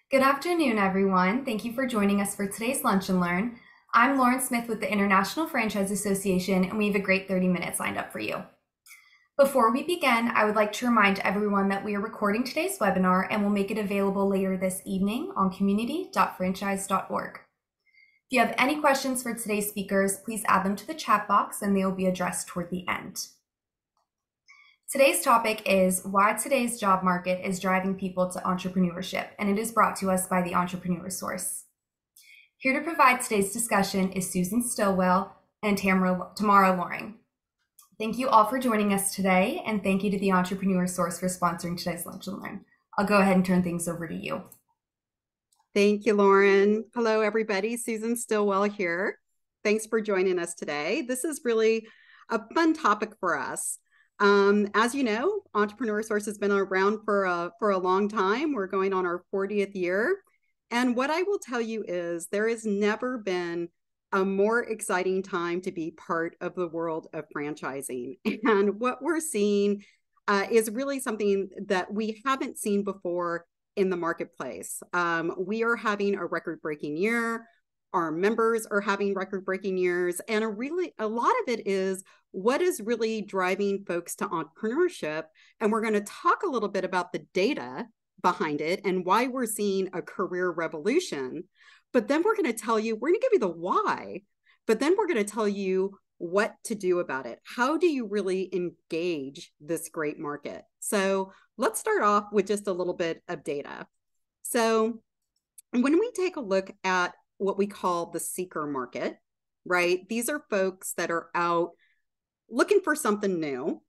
Good afternoon, everyone. Thank you for joining us for today's Lunch and Learn. I'm Lauren Smith with the International Franchise Association, and we have a great 30 minutes lined up for you. Before we begin, I would like to remind everyone that we are recording today's webinar and will make it available later this evening on community.franchise.org. If you have any questions for today's speakers, please add them to the chat box and they will be addressed toward the end. Today's topic is why today's job market is driving people to entrepreneurship, and it is brought to us by the Entrepreneur Source. Here to provide today's discussion is Susan Stilwell and Tamara Loring. Thank you all for joining us today, and thank you to the Entrepreneur Source for sponsoring today's Lunch and Learn. I'll go ahead and turn things over to you. Thank you, Lauren. Hello, everybody. Susan Stilwell here. Thanks for joining us today. This is really a fun topic for us. As you know, Entrepreneur Source has been around for a long time. We're going on our 40th year. And what I will tell you is there has never been a more exciting time to be part of the world of franchising. And what we're seeing is really something that we haven't seen before in the marketplace. We are having a record-breaking year. Our members are having record-breaking years. And a lot of it is what is really driving folks to entrepreneurship. And we're going to talk a little bit about the data behind it and why we're seeing a career revolution. But then we're going to tell you, we're going to give you the why, but then we're going to tell you what to do about it. How do you really engage this great market? So let's start off with just a little bit of data. So when we take a look at what we call the seeker market, right? These are folks that are out looking for something new.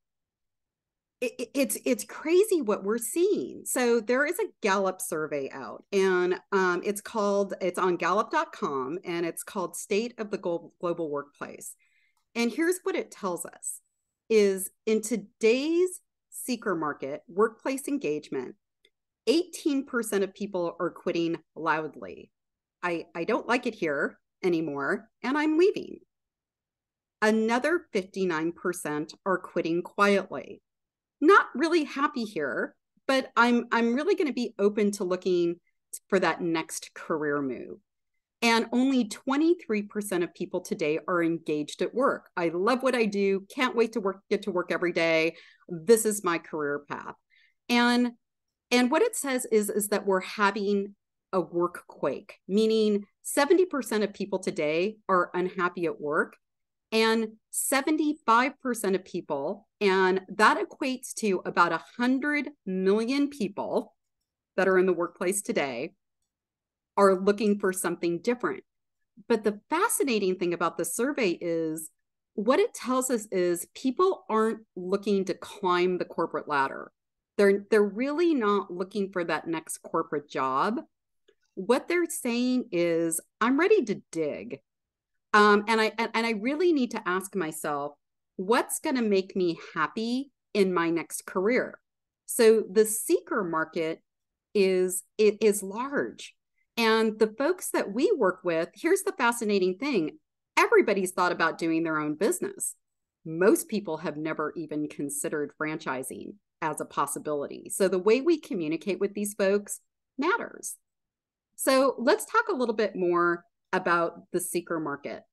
It's crazy what we're seeing. So there is a Gallup survey out, and it's on Gallup.com, and it's called State of the Global Workplace. And here's what it tells us is in today's seeker market, workplace engagement, 18% of people are quitting loudly. I don't like it here anymore, and I'm leaving. Another 59% are quitting quietly. Not really happy here, but I'm really going to be open to looking for that next career move. And only 23% of people today are engaged at work. I love what I do. Can't wait to get to work every day. This is my career path. And what it says is that we're having a work quake, meaning 70% of people today are unhappy at work, and 75% of people, and that equates to about 100 million people that are in the workplace today, are looking for something different. But the fascinating thing about the survey is what it tells us is people aren't looking to climb the corporate ladder. They're really not looking for that next corporate job. What they're saying is, I'm ready to dig. And I really need to ask myself, what's going to make me happy in my next career? So the seeker market is large. And the folks that we work with, here's the fascinating thing. Everybody's thought about doing their own business. Most people have never even considered franchising as a possibility. So the way we communicate with these folks matters. So let's talk a little bit more about the seeker market.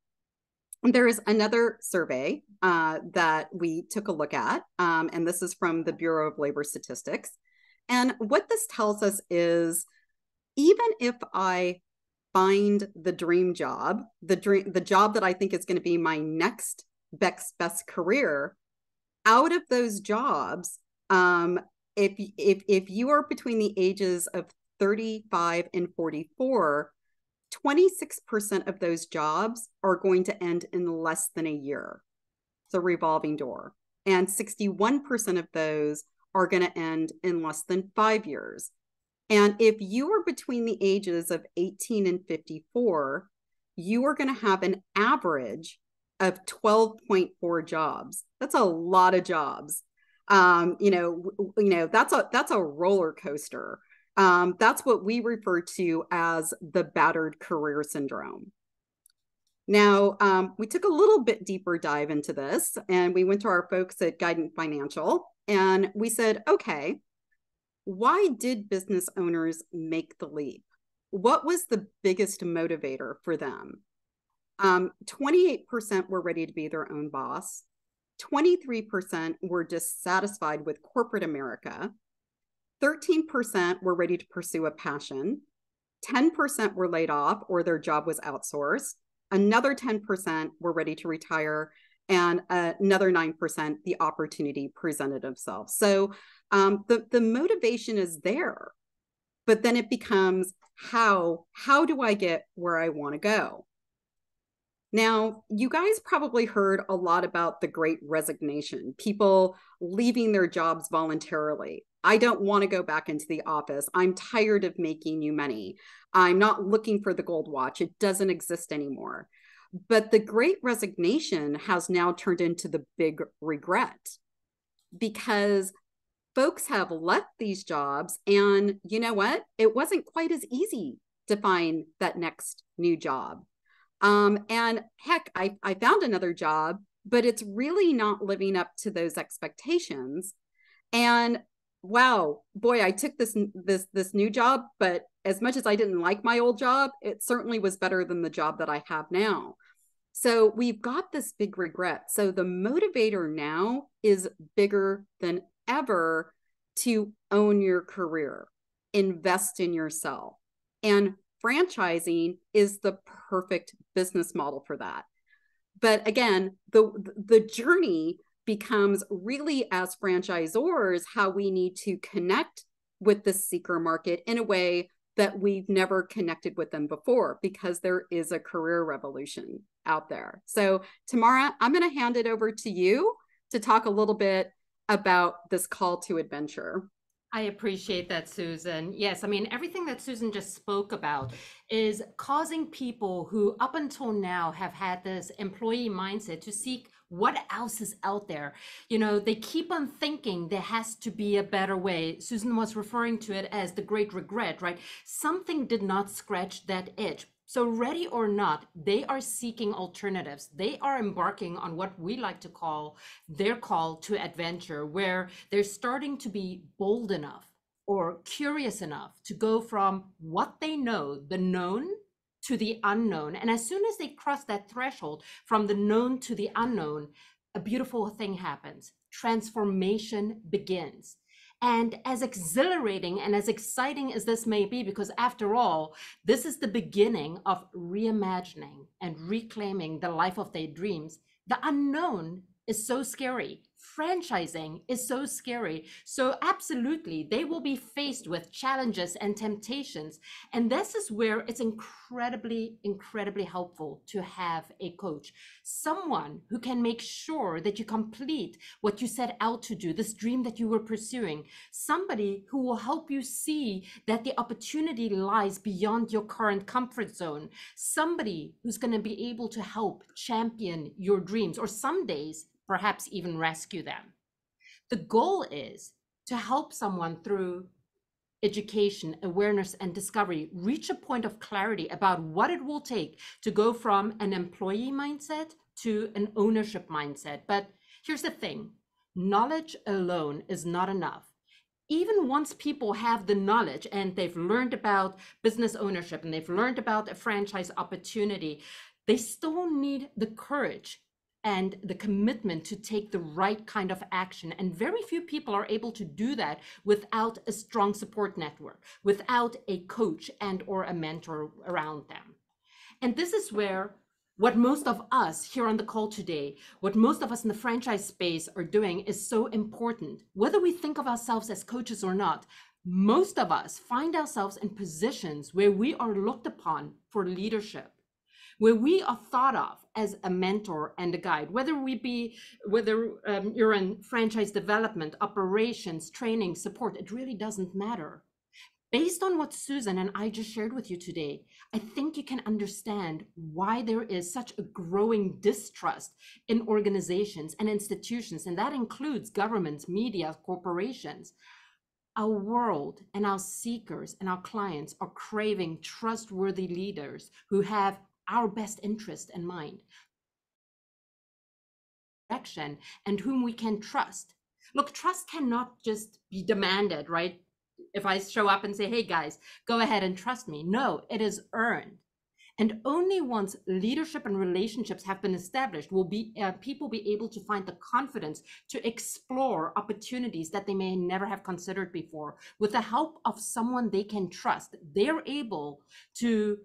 There is another survey that we took a look at, and this is from the Bureau of Labor Statistics. And what this tells us is, even if I find the dream job, the job that I think is going to be my next best career, out of those jobs, if you are between the ages of 35 and 44, 26% of those jobs are going to end in less than a year. It's a revolving door. And 61% of those are going to end in less than 5 years. And if you are between the ages of 18 and 54, you are going to have an average of 12.4 jobs. That's a lot of jobs. That's a roller coaster. That's what we refer to as the battered career syndrome. Now, we took a little bit deeper dive into this, and we went to our folks at Guidant Financial, and we said, okay, why did business owners make the leap? what was the biggest motivator for them? 28% were ready to be their own boss. 23% were dissatisfied with corporate America. 13% were ready to pursue a passion. 10% were laid off or their job was outsourced. Another 10% were ready to retire. And another 9%, the opportunity presented themselves. So the motivation is there, but then it becomes how do I get where I want to go? Now, you guys probably heard a lot about the great resignation, people leaving their jobs voluntarily. I don't want to go back into the office. I'm tired of making you money. I'm not looking for the gold watch. It doesn't exist anymore. But the great resignation has now turned into the big regret because folks have left these jobs. And you know what? It wasn't quite as easy to find that next new job. And heck, I found another job, but it's really not living up to those expectations. And wow, boy, I took this new job, but as much as I didn't like my old job, it certainly was better than the job that I have now. So we've got this big regret. So the motivator now is bigger than ever to own your career, invest in yourself. And franchising is the perfect business model for that. But again, the journey becomes really, as franchisors, how we need to connect with the seeker market in a way that we've never connected with them before, because there is a career revolution out there. So Tamara, I'm going to hand it over to you to talk a little bit about this call to adventure. I appreciate that, Susan. Yes, I mean, everything that Susan just spoke about is causing people who up until now have had this employee mindset to seek what else is out there. You know, they keep on thinking there has to be a better way. Susan was referring to it as the great regret, right? Something did not scratch that itch. So ready or not, they are seeking alternatives. They are embarking on what we like to call their call to adventure, where they're starting to be bold enough or curious enough to go from what they know, the known, to the unknown. And as soon as they cross that threshold from the known to the unknown, a beautiful thing happens. Transformation begins. And as exhilarating and as exciting as this may be, because after all, this is the beginning of reimagining and reclaiming the life of their dreams, the unknown is so scary. Franchising is so scary. So absolutely, they will be faced with challenges and temptations. And this is where it's incredibly, incredibly helpful to have a coach, someone who can make sure that you complete what you set out to do, this dream that you were pursuing, somebody who will help you see that the opportunity lies beyond your current comfort zone, somebody who's going to be able to help champion your dreams, or some days perhaps even rescue them. The goal is to help someone through education, awareness, and discovery reach a point of clarity about what it will take to go from an employee mindset to an ownership mindset. But here's the thing, knowledge alone is not enough. Even once people have the knowledge and they've learned about business ownership and they've learned about a franchise opportunity, they still need the courage and the commitment to take the right kind of action. And very few people are able to do that without a strong support network, without a coach and or a mentor around them. And this is where what most of us here on the call today, what most of us in the franchise space are doing is so important. Whether we think of ourselves as coaches or not, most of us find ourselves in positions where we are looked upon for leadership, where we are thought of as a mentor and a guide, whether you're in franchise development, operations, training, support, it really doesn't matter. Based on what Susan and I just shared with you today, I think you can understand why there is such a growing distrust in organizations and institutions, and that includes governments, media, corporations. Our world and our seekers and our clients are craving trustworthy leaders who have our best interest in mind, and whom we can trust. Look, trust cannot just be demanded, right? if I show up and say, hey guys, go ahead and trust me. No, it is earned. And only once leadership and relationships have been established will people be able to find the confidence to explore opportunities that they may never have considered before. With the help of someone they can trust, we're able to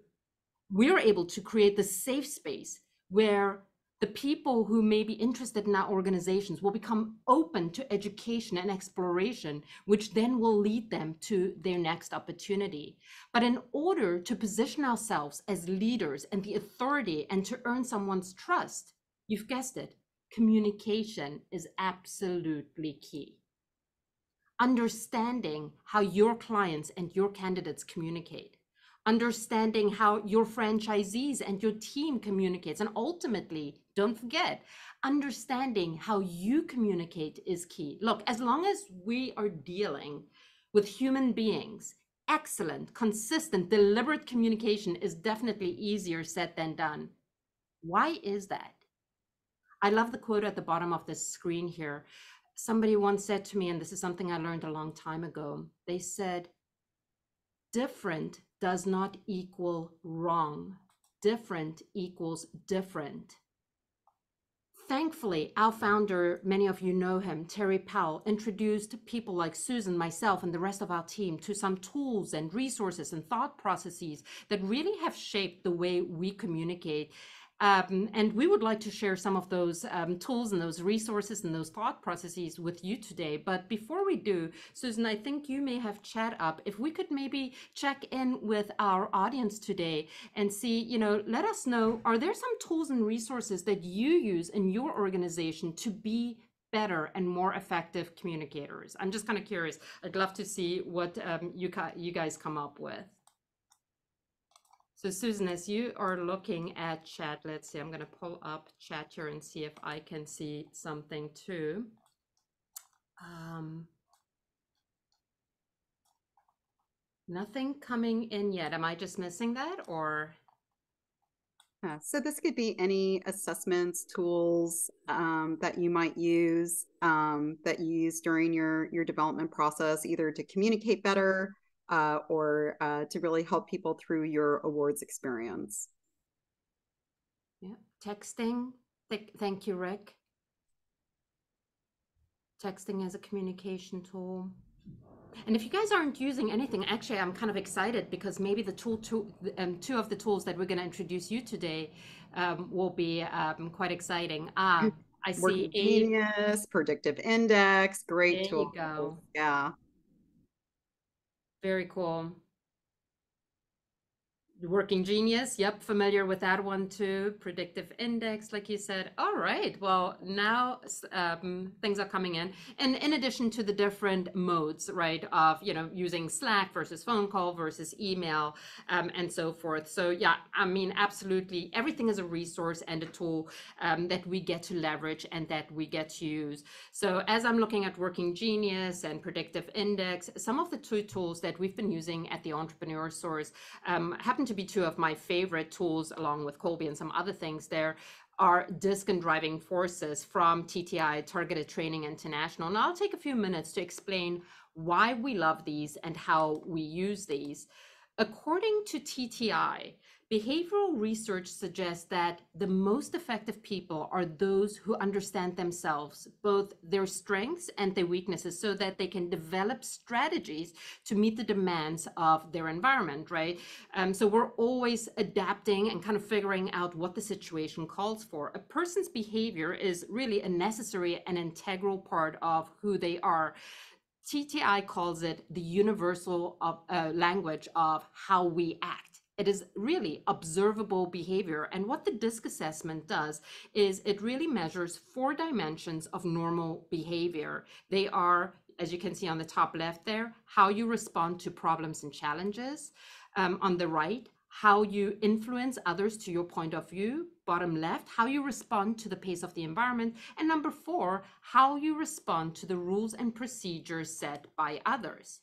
create the safe space where the people who may be interested in our organizations will become open to education and exploration, which then will lead them to their next opportunity. But in order to position ourselves as leaders and the authority and to earn someone's trust, you've guessed it, communication is absolutely key. Understanding how your clients and your candidates communicate, understanding how your franchisees and your team communicates, and ultimately, don't forget, understanding how you communicate is key. Look, as long as we are dealing with human beings, excellent, consistent, deliberate communication is definitely easier said than done. Why is that? I love the quote at the bottom of this screen here. Somebody once said to me, and this is something I learned a long time ago, they said, different does not equal wrong. Different equals different. Thankfully, our founder, many of you know him, Terry Powell, introduced people like Susan, myself, and the rest of our team to some tools and resources and thought processes that really have shaped the way we communicate. And we would like to share some of those tools and those resources and those thought processes with you today. But before we do, Susan, I think you may have chat up. If we could maybe check in with our audience today and see, let us know, are there some tools and resources that you use in your organization to be better and more effective communicators? I'm just kind of curious. I'd love to see what you guys come up with. So Susan, as you are looking at chat, let's see, I'm going to pull up chat here and see if I can see something too. Nothing coming in yet. Am I just missing that, or? So this could be any assessments, tools that you might use, during your development process, either to communicate better, or to really help people through your awards experience. Yeah, texting. Thank you, Rick. Texting as a communication tool. And if you guys aren't using anything, actually, I'm kind of excited because maybe the two of the tools that we're going to introduce you today will be quite exciting. I see Working Genius, Predictive Index, great tool. There you go. Yeah. Very cool. Working Genius, yep, familiar with that one too. Predictive Index, like you said. All right, well, now things are coming in. And in addition to the different modes, right, of, using Slack versus phone call versus email, and so forth. So yeah, I mean, absolutely, everything is a resource and a tool that we get to leverage and that we get to use. So as I'm looking at Working Genius and Predictive Index, some of the two tools that we've been using at the Entrepreneur Source happen to be two of my favorite tools, along with Colby and some other things there, are DISC and Driving Forces from TTI, Targeted Training International. And I'll take a few minutes to explain why we love these and how we use these. According to TTI, behavioral research suggests that the most effective people are those who understand themselves, both their strengths and their weaknesses, so that they can develop strategies to meet the demands of their environment, right? So we're always adapting and kind of figuring out what the situation calls for. A person's behavior is really a necessary and integral part of who they are. TTI calls it the universal language of how we act. It is really observable behavior. And what the DISC assessment does is it really measures 4 dimensions of normal behavior. They are, as you can see on the top left there, how you respond to problems and challenges. On the right, how you influence others to your point of view. Bottom left, how you respond to the pace of the environment. And number 4, how you respond to the rules and procedures set by others.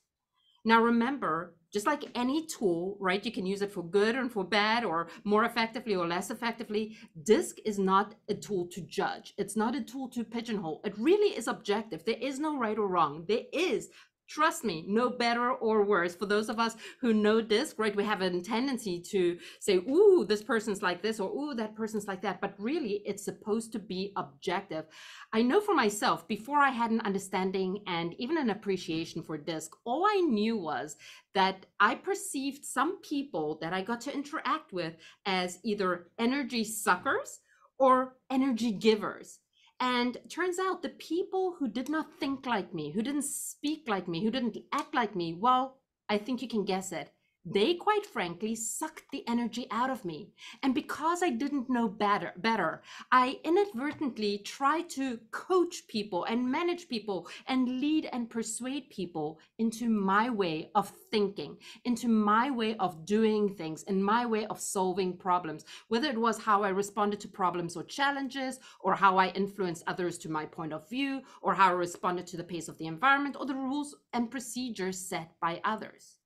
Now remember, just like any tool, right, you can use it for good and for bad, or more effectively or less effectively. DISC is not a tool to judge. It's not a tool to pigeonhole. It really is objective. There is no right or wrong. There is Trust me, no better or worse. For those of us who know DISC, right, we have a tendency to say, ooh, this person's like this, or ooh, that person's like that. But really, it's supposed to be objective. I know for myself, before I had an understanding and even an appreciation for DISC, all I knew was that I perceived some people that I got to interact with as either energy suckers or energy givers. And turns out the people who did not think like me, who didn't speak like me, who didn't act like me, well, I think you can guess it. They quite frankly sucked the energy out of me. And because I didn't know better, I inadvertently tried to coach people and manage people and lead and persuade people into my way of thinking, into my way of doing things, and my way of solving problems, whether it was how I responded to problems or challenges, or how I influenced others to my point of view, or how I responded to the pace of the environment, or the rules and procedures set by others.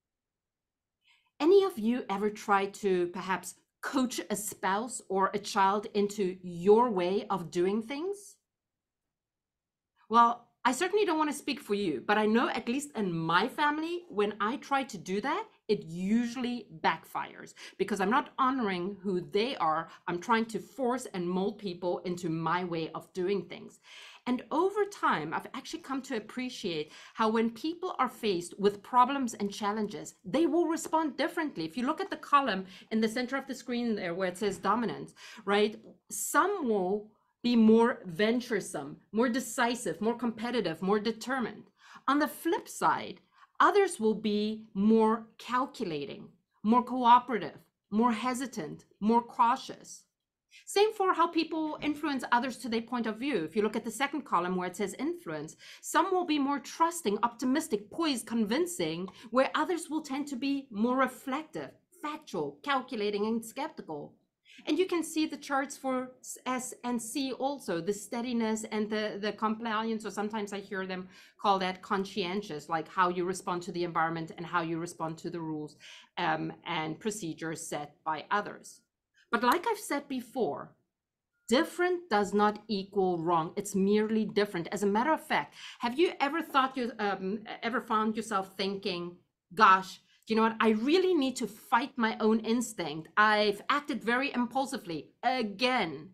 Any of you ever tried to perhaps coach a spouse or a child into your way of doing things? Well, I certainly don't want to speak for you, but I know at least in my family, when I try to do that, it usually backfires because I'm not honoring who they are. I'm trying to force and mold people into my way of doing things. And over time, I've actually come to appreciate how when people are faced with problems and challenges, they will respond differently. If you look at the column in the center of the screen there where it says dominance, right? Some will be more venturesome, more decisive, more competitive, more determined. On the flip side, others will be more calculating, more cooperative, more hesitant, more cautious. Same for how people influence others to their point of view. If you look at the second column where it says influence, some will be more trusting, optimistic, poised, convincing, where others will tend to be more reflective, factual, calculating, and skeptical. And you can see the charts for S and C also, the steadiness and the compliance, or sometimes I hear them call that conscientious, like how you respond to the environment and how you respond to the rules and procedures set by others. But like I've said before, different does not equal wrong. It's merely different. As a matter of fact, have you ever ever found yourself thinking, gosh, you know what? I really need to fight my own instinct. I've acted very impulsively again.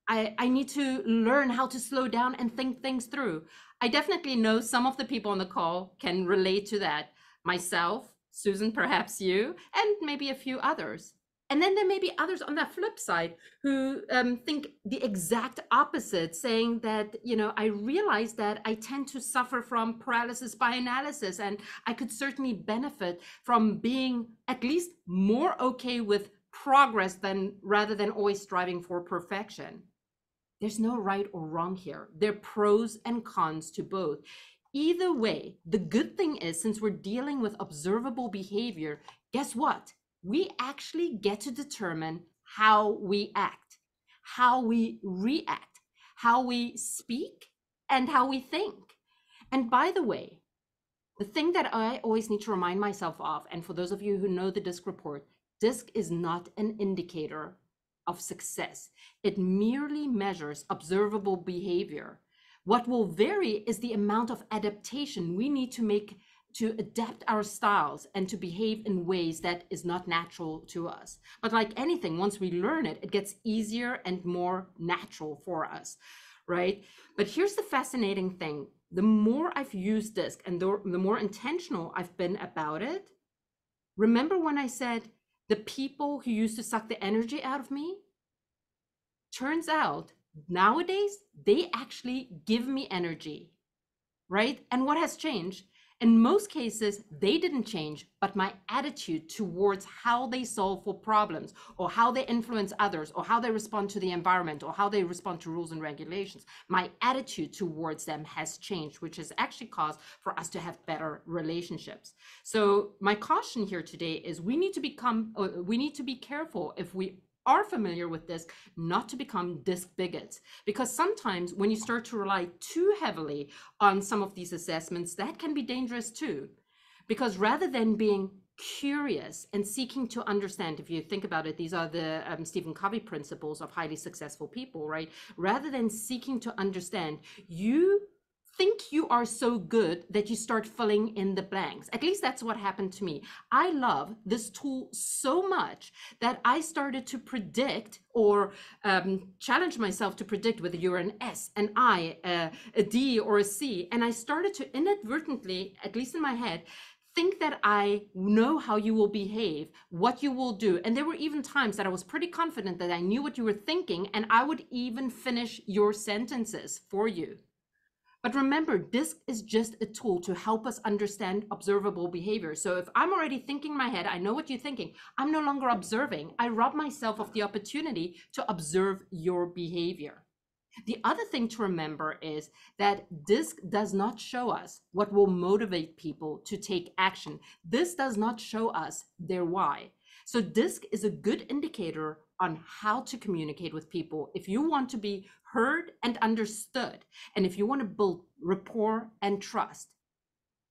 I need to learn how to slow down and think things through. I definitely know some of the people on the call can relate to that. Myself, Susan, perhaps you, and maybe a few others. And then there may be others on that flip side who think the exact opposite, saying that, you know, I realize that I tend to suffer from paralysis by analysis, and I could certainly benefit from being at least more okay with progress rather than always striving for perfection. There's no right or wrong here. There are pros and cons to both. Either way, the good thing is, since we're dealing with observable behavior, guess what? We actually get to determine how we act, how we react, how we speak, and how we think. And by the way, the thing that I always need to remind myself of, and for those of you who know the DISC report, DISC is not an indicator of success. It merely measures observable behavior. What will vary is the amount of adaptation we need to make to adapt our styles and to behave in ways that is not natural to us. But like anything, once we learn it, it gets easier and more natural for us, right? But here's the fascinating thing. The more I've used DISC and the more intentional I've been about it, remember when I said the people who used to suck the energy out of me? Turns out nowadays, they actually give me energy, right? And what has changed? In most cases, they didn't change, but my attitude towards how they solve for problems, or how they influence others, or how they respond to the environment, or how they respond to rules and regulations, my attitude towards them has changed, which has actually caused for us to have better relationships. So my caution here today is we need to be careful if we are familiar with DISC, not to become DISC bigots. Because sometimes when you start to rely too heavily on some of these assessments, that can be dangerous too. Because rather than being curious and seeking to understand, if you think about it, these are the Stephen Covey principles of highly successful people, right? Rather than seeking to understand, you think you are so good that you start filling in the blanks. At least that's what happened to me. I love this tool so much that I started to predict or challenge myself to predict whether you're an S, an I, a D, or a C. And I started to inadvertently, at least in my head, think that I know how you will behave, what you will do. And there were even times that I was pretty confident that I knew what you were thinking, and I would even finish your sentences for you. But remember, DISC is just a tool to help us understand observable behavior. So if I'm already thinking in my head, I know what you're thinking, I'm no longer observing. I rob myself of the opportunity to observe your behavior. The other thing to remember is that DISC does not show us what will motivate people to take action. This does not show us their why. So DISC is a good indicator on how to communicate with people if you want to be heard and understood, and if you want to build rapport and trust.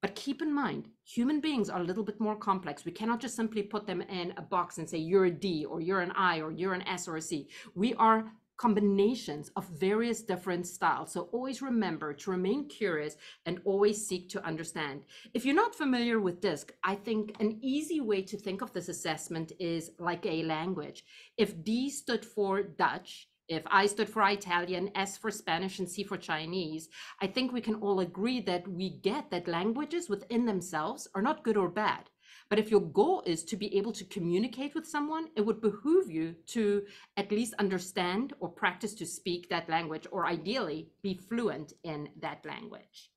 But keep in mind, human beings are a little bit more complex. We cannot just simply put them in a box and say, you're a D, or you're an I, or you're an S, or a C. We are combinations of various different styles. So always remember to remain curious and always seek to understand. If you're not familiar with DISC, I think an easy way to think of this assessment is like a language. If D stood for Dutch, if I stood for Italian, S for Spanish, and C for Chinese, I think we can all agree that we get that languages within themselves are not good or bad. But if your goal is to be able to communicate with someone, it would behoove you to at least understand or practice to speak that language, or ideally be fluent in that language.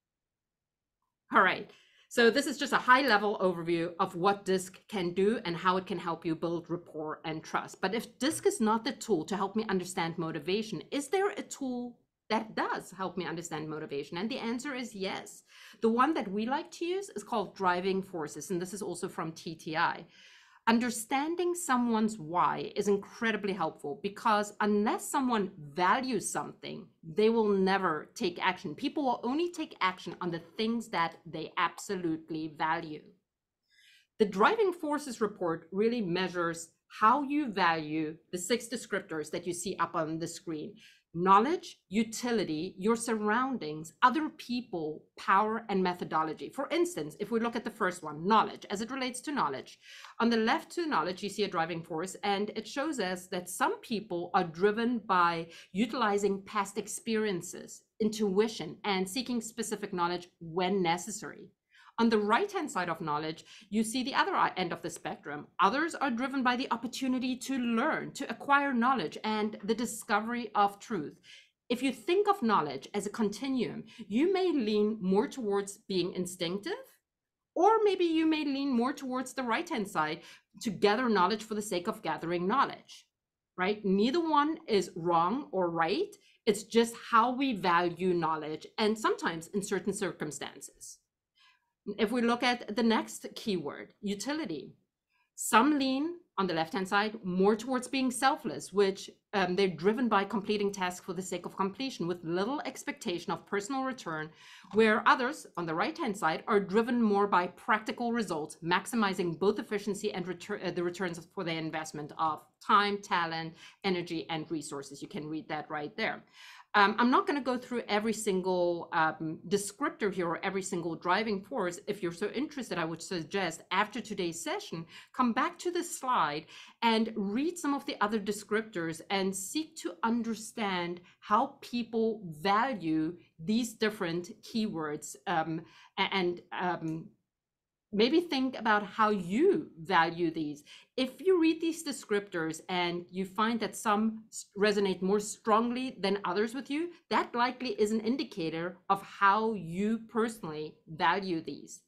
All right. So this is just a high-level overview of what DISC can do and how it can help you build rapport and trust. But if DISC is not the tool to help me understand motivation, is there a tool that does help me understand motivation? And the answer is yes. The one that we like to use is called driving forces, and this is also from TTI. Understanding someone's why is incredibly helpful, because unless someone values something, they will never take action. People will only take action on the things that they absolutely value. The driving forces report really measures how you value the 6 descriptors that you see up on the screen: knowledge, utility, your surroundings, other people, power, and methodology. For instance, if we look at the first one, knowledge, as it relates to knowledge, on the left to knowledge, you see a driving force, and it shows us that some people are driven by utilizing past experiences, intuition, and seeking specific knowledge when necessary. On the right-hand side of knowledge, you see the other end of the spectrum. Others are driven by the opportunity to learn, to acquire knowledge, and the discovery of truth. If you think of knowledge as a continuum, you may lean more towards being instinctive, or maybe you may lean more towards the right-hand side to gather knowledge for the sake of gathering knowledge, right? Neither one is wrong or right. It's just how we value knowledge, and sometimes in certain circumstances. If we look at the next keyword, utility, some lean on the left-hand side more towards being selfless, which they're driven by completing tasks for the sake of completion with little expectation of personal return, where others on the right-hand side are driven more by practical results, maximizing both efficiency and the returns for their investment of time, talent, energy, and resources. You can read that right there. I'm not going to go through every single descriptor here or every single driving force. If you're so interested, I would suggest after today's session, come back to this slide and read some of the other descriptors and seek to understand how people value these different keywords, and maybe think about how you value these. If you read these descriptors and you find that some resonate more strongly than others with you, that likely is an indicator of how you personally value these.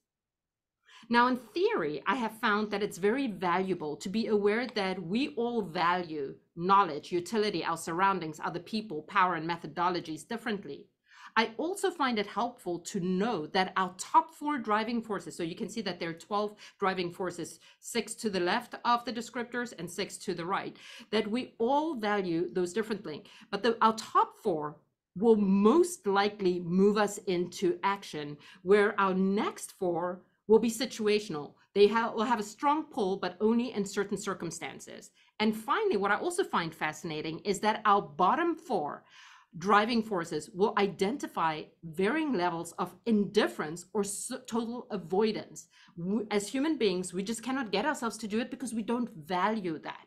Now, in theory, I have found that it's very valuable to be aware that we all value knowledge, utility, our surroundings, other people, power, and methodologies differently. I also find it helpful to know that our top 4 driving forces, so you can see that there are 12 driving forces, 6 to the left of the descriptors and 6 to the right, that we all value those differently. But our top 4 will most likely move us into action, where our next 4 will be situational. They will have a strong pull, but only in certain circumstances. And finally, what I also find fascinating is that our bottom 4 driving forces will identify varying levels of indifference or total avoidance. As human beings, we just cannot get ourselves to do it because we don't value that.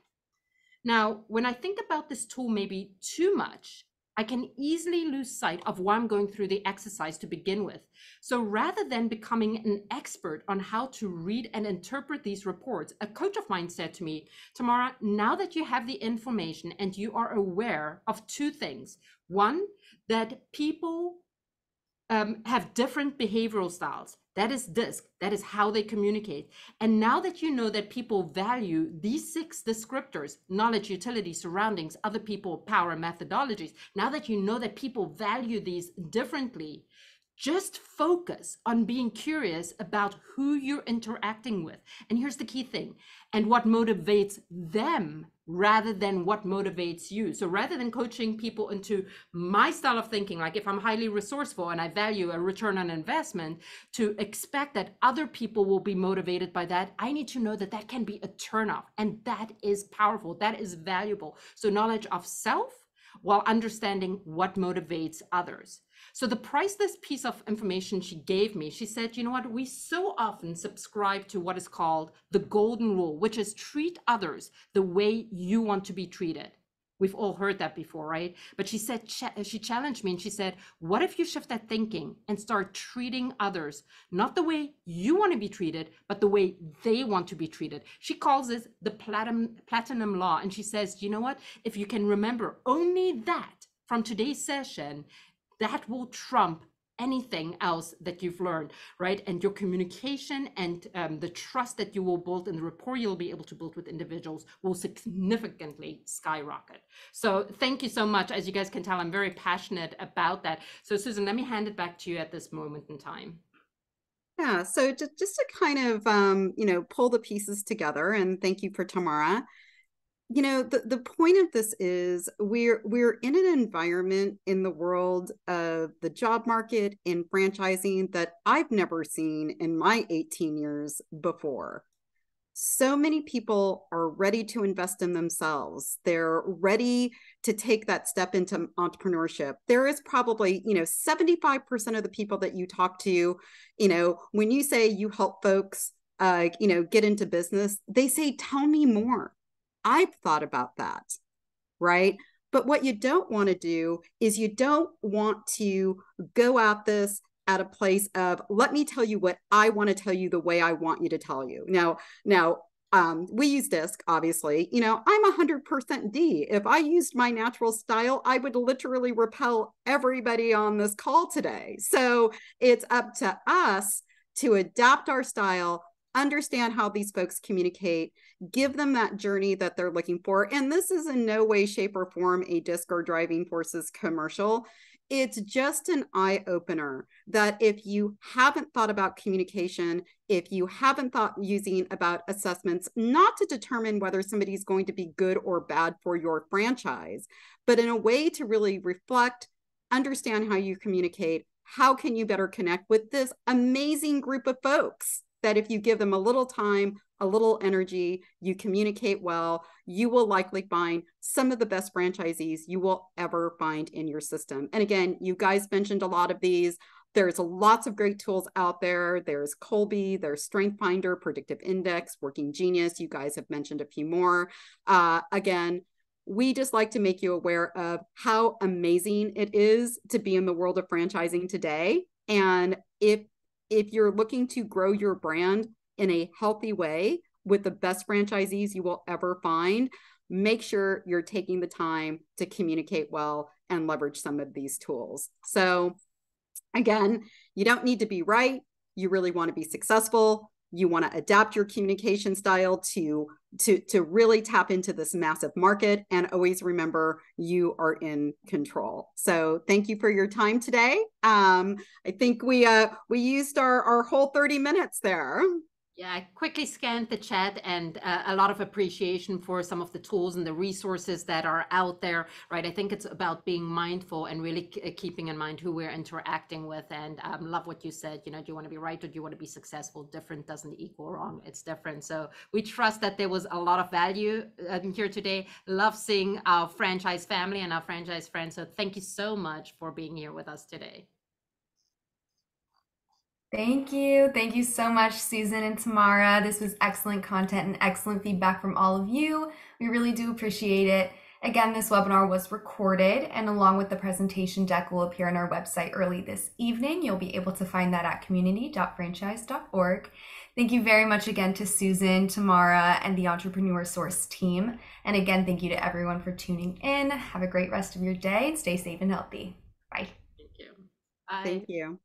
Now, when I think about this tool maybe too much, I can easily lose sight of why I'm going through the exercise to begin with. So rather than becoming an expert on how to read and interpret these reports, a coach of mine said to me, Tamara, now that you have the information and you are aware of two things. One, that people have different behavioral styles. That is DISC. That is how they communicate. And now that you know that people value these 6 descriptors, knowledge, utility, surroundings, other people, power, and methodologies, now that you know that people value these differently, just focus on being curious about who you're interacting with. And here's the key thing, and what motivates them rather than what motivates you. So rather than coaching people into my style of thinking, like if I'm highly resourceful and I value a return on investment, to expect that other people will be motivated by that, I need to know that that can be a turnoff. And that is powerful. That is valuable. So knowledge of self while understanding what motivates others. So the priceless piece of information she gave me, she said, you know what, we so often subscribe to what is called the golden rule, which is treat others the way you want to be treated. We've all heard that before, right? But she said, she challenged me and she said, what if you shift that thinking and start treating others, not the way you want to be treated, but the way they want to be treated? She calls this the platinum law. And she says, you know what, if you can remember only that from today's session, that will trump anything else that you've learned, right? And your communication and the trust that you will build and the rapport you'll be able to build with individuals will significantly skyrocket. So thank you so much. As you guys can tell, I'm very passionate about that. So Susan, let me hand it back to you at this moment in time. Yeah, so just to kind of, pull the pieces together, and thank you for Tamara. The point of this is we're in an environment in the world of the job market in franchising that I've never seen in my 18 years before. So many people are ready to invest in themselves. They're ready to take that step into entrepreneurship. There is probably, 75% of the people that you talk to, when you say you help folks, get into business, they say, tell me more. I've thought about that, right? But what you don't want to do is you don't want to go at this at a place of, let me tell you what I want to tell you the way I want you to tell you. Now, we use DISC, obviously. I'm 100% D. If I used my natural style, I would literally repel everybody on this call today. So it's up to us to adapt our style, understand how these folks communicate, give them that journey that they're looking for. And this is in no way, shape, or form a DISC or Driving Forces commercial. It's just an eye-opener that if you haven't thought about communication, if you haven't thought using about assessments, not to determine whether somebody's going to be good or bad for your franchise, but in a way to really reflect, understand how you communicate, how can you better connect with this amazing group of folks that if you give them a little time, a little energy, you communicate well, you will likely find some of the best franchisees you will ever find in your system. And again, you guys mentioned a lot of these. There's lots of great tools out there. There's Colby, there's Strength Finder, Predictive Index, Working Genius. You guys have mentioned a few more. Again, we just like to make you aware of how amazing it is to be in the world of franchising today. And if you're looking to grow your brand in a healthy way with the best franchisees you will ever find, make sure you're taking the time to communicate well and leverage some of these tools. So again, you don't need to be right. You really want to be successful. You want to adapt your communication style to really tap into this massive market, and always remember you are in control. So thank you for your time today. I think we used our whole 30 minutes there. Yeah, I quickly scanned the chat and a lot of appreciation for some of the tools and the resources that are out there, right? I think it's about being mindful and really keeping in mind who we're interacting with. And love what you said, do you want to be right or do you want to be successful? Different doesn't equal wrong. It's different. So we trust that there was a lot of value here today. Love seeing our franchise family and our franchise friends. So thank you so much for being here with us today. Thank you. Thank you so much, Susan and Tamara. This was excellent content and excellent feedback from all of you. We really do appreciate it. Again, this webinar was recorded and along with the presentation deck will appear on our website early this evening. You'll be able to find that at community.franchise.org. Thank you very much again to Susan, Tamara, and the Entrepreneur Source team. And again, thank you to everyone for tuning in. Have a great rest of your day and stay safe and healthy. Bye. Thank you. Bye. Thank you.